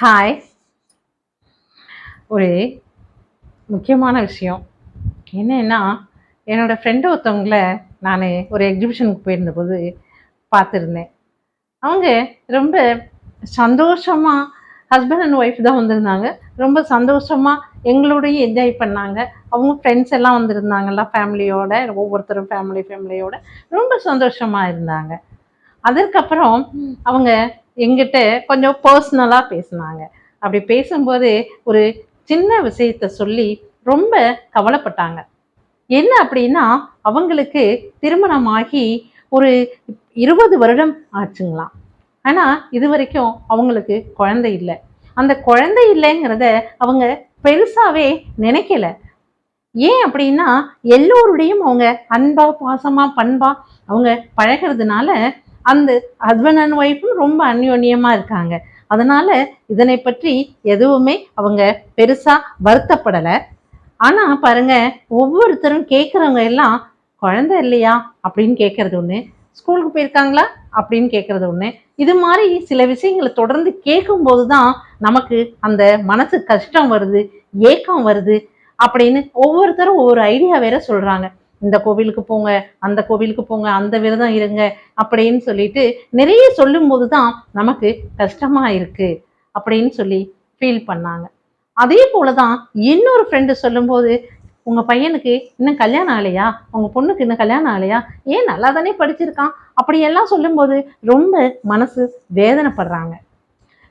Hi. ஒரு முக்கியமான விஷயம் என்னன்னா, என்னோட ஃப்ரெண்டு ஒருத்தவங்கள நான் ஒரு எக்ஸிபிஷனுக்கு போயிருந்தபோது பார்த்துருந்தேன். அவங்க ரொம்ப சந்தோஷமா ஹஸ்பண்ட் அண்ட் ஒய்ஃப் தான் வந்திருந்தாங்க. ரொம்ப சந்தோஷமா எங்களோடயும் என்ஜாய் பண்ணாங்க. அவங்க ஃப்ரெண்ட்ஸ் எல்லாம் வந்திருந்தாங்கல்ல ஃபேமிலியோட, ஒவ்வொருத்தரும் ஃபேமிலியோட ரொம்ப சந்தோஷமா இருந்தாங்க. அதற்கப்புறம் அவங்க எங்கிட்ட கொஞ்சம் பர்சனலா பேசினாங்க. அப்படி பேசும்போது ஒரு சின்ன விஷயத்த சொல்லி ரொம்ப கவலைப்பட்டாங்க. என்ன அப்படின்னா, அவங்களுக்கு திருமணமாகி ஒரு 20 வருடம் ஆச்சுங்களாம். ஆனா இதுவரைக்கும் அவங்களுக்கு குழந்தை இல்ல. அந்த குழந்தை இல்லைங்கிறத அவங்க பெருசாவே நினைக்கல. ஏன் அப்படின்னா, எல்லோருடையும் அவங்க அன்பா, பாசமா, பண்பா அவங்க பழகுறதுனால, அந்த ஹஸ்பண்ட் அண்ட் ஒய்ஃபும் ரொம்ப அந்யோன்யமா இருக்காங்க. அதனால இதனை பற்றி எதுவுமே அவங்க பெருசா வருத்தப்படல. ஆனா பாருங்க, ஒவ்வொருத்தரும் கேட்கிறவங்க எல்லாம், "குழந்தை இல்லையா?" அப்படின்னு கேட்கறது ஒண்ணு. "ஸ்கூலுக்கு போயிருக்காங்களா?" அப்படின்னு கேட்கறது ஒண்ணு. இது மாரி சில விஷயங்கள தொடர்ந்து கேட்கும்போது தான், நமக்கு அந்த மனசு கஷ்டம் வருது, ஏக்கம் வருது. அப்படின்னு ஒவ்வொருத்தரும் ஒவ்வொரு ஐடியா வேற சொல்றாங்க. இந்த கோவிலுக்கு போங்க, அந்த கோவிலுக்கு போங்க, அந்த விரதம் இருங்க அப்படின்னு சொல்லிட்டு நிறைய சொல்லும்போது தான் நமக்கு கஷ்டமா இருக்கு அப்படின்னு சொல்லி ஃபீல் பண்ணாங்க. அதே போல தான் இன்னொரு ஃப்ரெண்டு சொல்லும்போது, "உங்க பையனுக்கு இன்னும் கல்யாணம் ஆகலையா? உங்க பொண்ணுக்கு இன்னும் கல்யாணம் ஆகலையா? ஏன் நல்லா தானே படிச்சிருக்கான்." அப்படியெல்லாம் சொல்லும்போது ரொம்ப மனசு வேதனைப்படுறாங்க.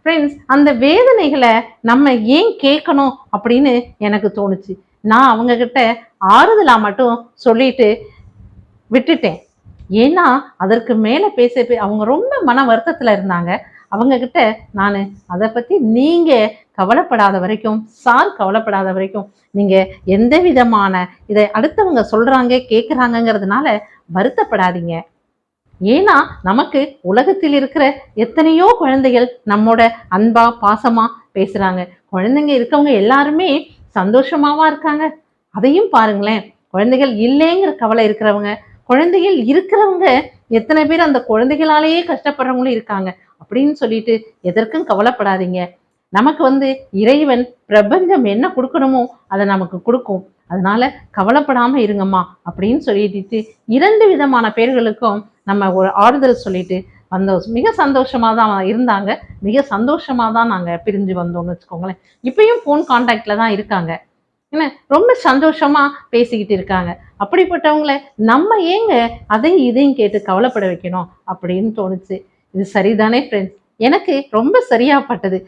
ஃப்ரெண்ட்ஸ், அந்த வேதனைகளை நம்ம ஏன் கேட்கணும் அப்படின்னு எனக்கு தோணுச்சு. நான் அவங்க கிட்ட ஆறுதலா மட்டும் சொல்லிட்டு விட்டுட்டேன். ஏன்னா அதற்கு மேல அவங்க ரொம்ப மன வருத்தத்துல இருந்தாங்க. அவங்க கிட்ட நானு அத பத்தி நீங்க கவலைப்படாத வரைக்கும், சார் கவலைப்படாத வரைக்கும், நீங்க எந்த விதமான இதை அடுத்தவங்க சொல்றாங்க கேட்குறாங்கங்கிறதுனால வருத்தப்படாதீங்க. ஏன்னா நமக்கு உலகத்தில் இருக்கிற எத்தனையோ குழந்தைகள் நம்மோட அன்பா பாசமா பேசுறாங்க. குழந்தைங்க இருக்கவங்க எல்லாருமே சந்தோஷமாவா இருக்காங்க. அதையும் பாருங்களேன். குழந்தைகள் இல்லைங்கிற கவலை இருக்கிறவங்க, குழந்தைகள் இருக்கிறவங்க எத்தனை பேர் அந்த குழந்தைகளாலேயே கஷ்டப்படுறவங்களும் இருக்காங்க. அப்படின்னு சொல்லிட்டு எதற்கும் கவலைப்படாதீங்க. நமக்கு இறைவன் பிரபஞ்சம் என்ன கொடுக்கணுமோ அதை நமக்கு கொடுக்கும். அதனால கவலைப்படாம இருங்கம்மா அப்படின்னு சொல்லிட்டு 2 விதமான பேர்களுக்கும் நம்ம ஒரு ஆறுதல் சொல்லிட்டு வந்தோம். மிக சந்தோஷமா தான் இருந்தாங்க. மிக சந்தோஷமா தான் நாங்க பிரிஞ்சு வந்தோம்னு வச்சுக்கோங்களேன். இப்பயும் ஃபோன் கான்டாக்ட்ல தான் இருக்காங்க. என்ன ரொம்ப சந்தோஷமா பேசிக்கிட்டு இருக்காங்க. அப்படிப்பட்டவங்கள நம்ம ஏங்க அதையும் இதையும் கேட்டு கவலைப்பட வைக்கணும் அப்படின்னு தோணுச்சு. இது சரிதானே ஃப்ரெண்ட்ஸ்? எனக்கு ரொம்ப சரியா பட்டது.